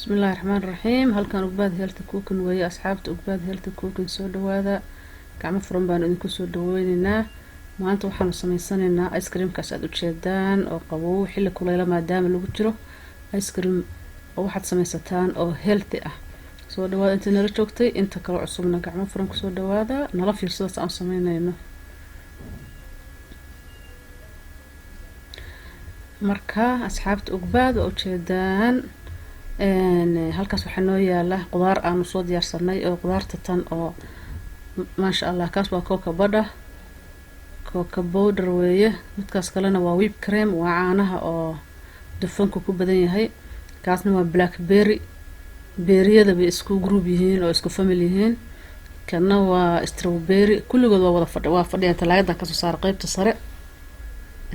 بسم الله الرحمن الرحيم. halkan Ugbaad Health Cooking weeye asxaabta Ugbaad Health Cooking soo dhawaada gacmo furan baan idinku soo dhaweynaynaa. maanta waxaan sameysanaynaa ice cream kaas aad u jeedaan oo qabow xilli kuleyl maadaama lagu jiro ice cream oo waxaad sameysataan oo healthy ah. soo dhawaada inta nala joogtay inta kale cusubna gacmo furan ku soo dhawaada nala fiirsada saan sameynayno. marka asxaabta Ugbaad oo jeedaan halkaas waxaa noo yaala qudaar aanu soo diyaarsanay oo qudaarta tan oo maasha Allah kaas waa cocoa powder weeye. midkaas kalena waa whipped cream waa caanaha oo dufanku ku badan yahay. kaasna waa blackberry beeriyada bay isku group yihiin oo isku family yihiin. kana waa strawberry kulligood waa wada fadhiyaan talaagadan ka soo saar qaybta sare.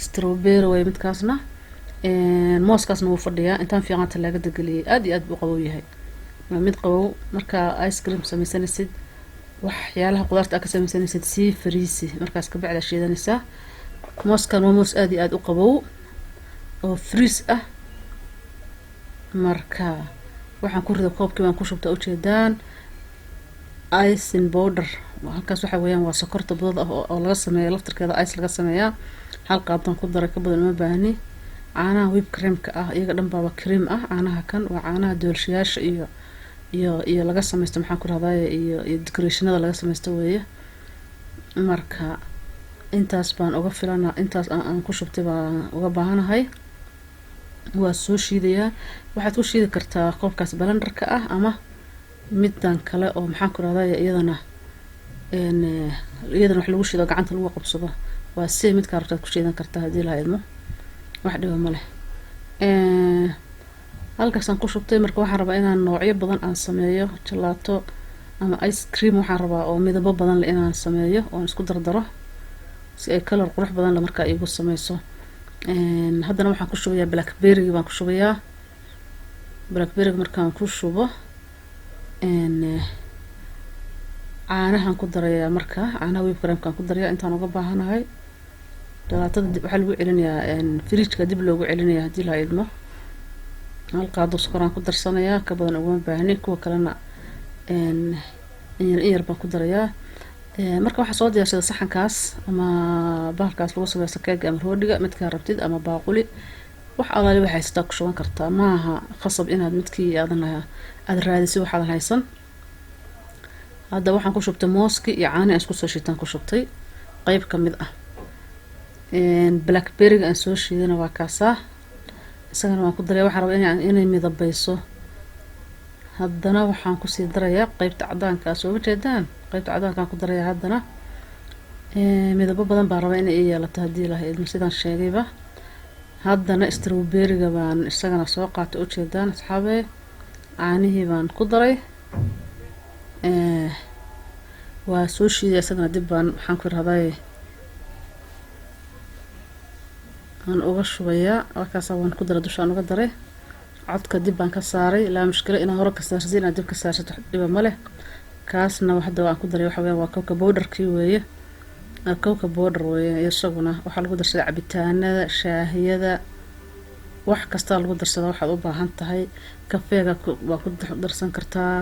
strawberry way midkaasna mooskaasna wuu fadhiyaa intaan fiican talaagada galiyay aad iyo aad buu qabow yahay. waa mid qabow marka ice cream sameysanaysid waxyaalaha qudaarta ka sameysanaysid si fariisi markaas ka bacda shiidanaysaa. mooskan waa moos aad iyo aad u qabow oo freeze ah. marka waxaan ku rido koobkii waan ku shubtaa u jeedaan icing powder. halkaas waxa weeyaan waa sokorta budada ah oo laga sameeyo laftirkeeda ice laga sameeyaa. hal qaabtan ku daray ka badan ma baahni. caanaha whipped cream ka ah iyaga dhan baa cream ah. caanaha kan waa caanaha doolshiyaasha iyo laga sameysto maxaan ku rahdaay iyo decorationada laga sameysto weeye. marka intaas baan uga filana intaas aan ku shubtay baan uga baahanahay. waa soo shiidayaa waxaad ku shiidi kartaa qoobkaas blenderka ah ama midan kale oo maxaan ku rahdaay iyadana wax lagu shiido gacanta lagu qabsado. waa si midka rabtaad ku shiidan kartaa hadii la idmo wax dhiba ma leh. halkaas aan ku shubtay marka waxaan rabaa inaan noocyo badan aan sameeyo gelato ama ice cream. waxaan rabaa oo midabo badan leh inaan sameeyo oo isku dardaro si ay color qurux badan la markaa igu sameyso. haddana waxaan ku shubayaa blackberry baan ku shubayaa. blackberry markaan ku shubo caanahan ku darayaa marka caanaha whipped cream kan ku darayaa intaan uga baahanahay. gelatada dib waxa lagu celinayaa fridge-ka dib loogu celinayaa hadii la idmo. hal qaado sokoraan ku darsanayaa ka badan uma baahni. kuwa kalena in yar baan ku darayaa. marka waxa soo diyaarsada saxankaas ama bahalkaas lagu sameeyo keeg ama roodhiga midka rabtid ama baaquli wax alaali waxay haysataa ku shuban kartaa. maaha khasab inaad midkii aad raadisay waxaad haysan. hadda waxaan ku shubtay mooski iyo caano isku soo shiitaan ku shubtay qayb ka mid ah. blackberry aan soo shiidana waa kaasa isagana waan ku daray. waxaan rabaa inay midabayso. haddana waxaan ku sii darayaa qaybta cadaanka soo jeedaan qaybta cadaanka aan ku darayaa. haddana midabo badan baan rabaa inay yeelato hadii la idmo sidaan sheegayba. haddana strawberry-ga baan isagana soo qaatay u jeedaan asxaabe caanihii baan ku daray. waa soo shiiday isagana dib baan waxaan ku rahday aan uga shubayaa. markaas waan ku daray dushaan uga daray codka dib baan ka saaray. laa mushkilo inaan hore ka saarsiin aan dib ka saarsato dhiba ma leh. kaasna hadda waan ku daray waxa weeyaan waa cocoa powder-kii weeye. cocoa powder weeye isaguna waxa lagu darsadaa cabitaanada shaahiyada wax kasta lagu darsadaa waxaad u baahan tahay. kafeega waa ku darsan kartaa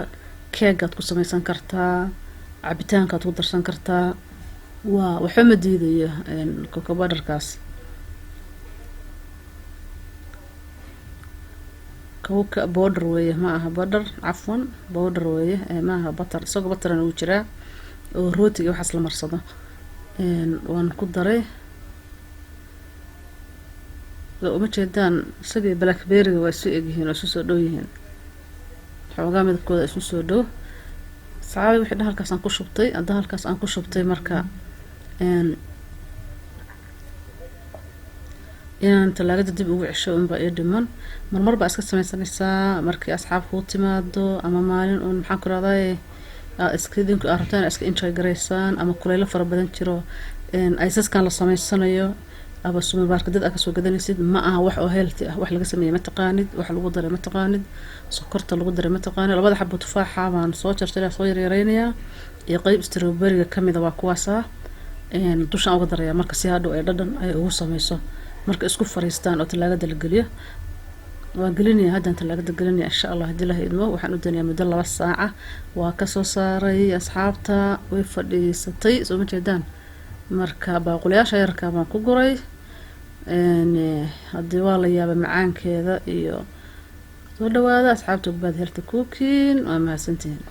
keegaad ku sameysan kartaa cabitaankaad ku darsan kartaa. waa waxa ma diidayo cocoa powder-kaas. cocoa powder weeye ma aha butter cafwan powder weeye ma aha butter. isagoo butterna uu jiraa oo rootiga waxaas la marsado. waan ku daray uma jeedaan isagii blackberry waa isu egyihiin oo isu soo dhow yihiin. xoogaa midabkooda isu soo dhow. saabi wixii halkaas aan ku shubtay. hadda halkaas aan ku shubtay marka inaan talaagada dib ugu cesho unba ii dhiman. marmar baa iska sameysanaysaa markii asxaab kuu timaado ama maalin uun maxaan ku rahday iskidinku aad rabtaan iska enjoy garaysaan ama kuleylo fara badan jiro iceskan la sameysanayo aba supermarket aad ka soo gadanaysid. ma aha wax oo healthy ah. wax laga sameeyay ma taqaanid wax lagu daray ma taqaanid sokorta lagu daray ma taqaanid. labada xabbo tufaaxa baan soo jarjaray soo yaryareynayaa iyo qayb strawberry-ga kamid ah waa kuwaas dushaan uga darayaa marka si hadhow ay dhadhan ay ugu sameyso. marka isku fariistaan oo talaagada la geliyo waa gelinaya haddan talaagada gelinaya insha allah haddii la idmo. waxaan u danayaa muddo 2 saaca. waa kasoo saaray asxaabta, way fadhiisatay soo ma jeedaan. marka baaquliyaasha yarkaa baan ku guray. haddii waa la yaabay macaankeeda iyo soo dhawaada asxaabta Ogbaad Healthy Cooking. waa mahadsantihiin.